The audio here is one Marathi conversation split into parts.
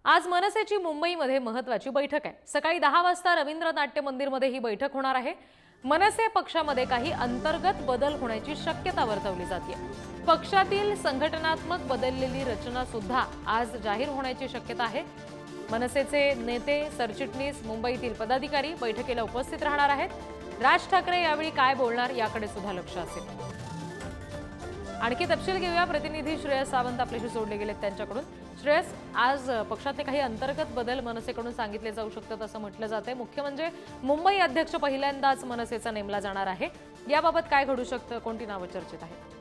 आज मनसेची मुंबईमध्ये महत्त्वाची बैठक आहे। सकाळी 10 वाजता रवींद्र नाट्य मंदिरमध्ये ही बैठक होणार आहे। मनसे पक्षामध्ये काही अंतर्गत बदल होण्याची शक्यता वर्तवली जाते। पक्षातील संघटनात्मक बदललेली रचना सुद्धा आज जाहीर होण्याची शक्यता आहे। मनसेचे नेते, सरचिटणीस, मुंबईतील पदाधिकारी बैठकीला उपस्थित राहणार आहेत। राज ठाकरे यावेळी काय बोलणार याकडे सुद्धा लक्ष असेल। आणखी तपशील घेऊया, प्रतिनिधी श्रेयस सावंत आपल्याशी जोडले गेलेत त्यांच्याकडून। श्रेयस, आज पक्षातले काही अंतर्गत बदल मनसेकडून सांगितले जाऊ शकतात असं म्हटलं जातंय। मुख्य म्हणजे मुंबई अध्यक्ष पहिल्यांदाच मनसेचा नेमला जाणार आहे। याबाबत काय घडू शकतं, कोणती नावं चर्चेत आहेत?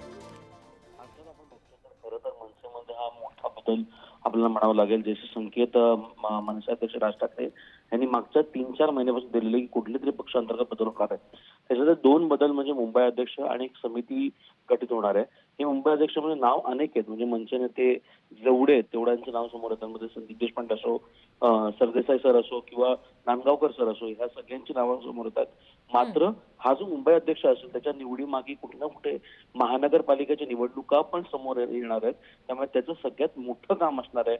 खरं तर मनसेमध्ये हा मोठा बदल आपल्याला म्हणावा लागेल। जसे संकेत मनसे अध्यक्ष राज ठाकरे यांनी मागच्या 3-4 महिन्यापासून दिलेले की कुठले तरी पक्ष अंतर्गत बदल होणार आहेत। त्याच्यात 2 बदल म्हणजे मुंबई अध्यक्ष आणि एक समिती गठीत होणार आहे। हे मुंबई अध्यक्ष म्हणजे नाव अनेक आहेत, म्हणजे मनसे नेते जेवढे आहेत तेवढ्यांचं नाव समोर येतं। त्यामध्ये संदीप देशपांडे असो, सरदेसाई सर असो किंवा नांदगावकर सर असो, ह्या सगळ्यांची नावं समोर येतात। मात्र हा जो मुंबई अध्यक्ष असेल त्याच्या निवडीमागे कुठे ना कुठे महानगरपालिकेच्या निवडणुका पण समोर येणार आहेत। त्यामुळे त्याचं सगळ्यात मोठं काम असणार आहे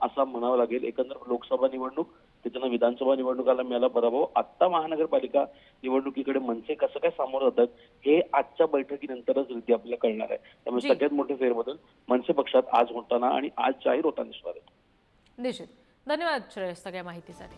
असं म्हणावं लागेल। एकंदर लोकसभा निवडणूक, त्याच्यानं विधानसभा निवडणुकाला मिळाला पराभव, आता महानगरपालिका निवडणुकीकडे मनसे कसं काय सामोरं जातात हे आजच्या बैठकीनंतरच रीती आपल्याला कळणार आहे। त्यामुळे सगळ्यात मोठे फेरबदल मनसे पक्षात आज होताना आणि आज जाहीर होताना दिसणार आहेत। निश्चित। धन्यवाद श्रेयस सगळ्या माहितीसाठी।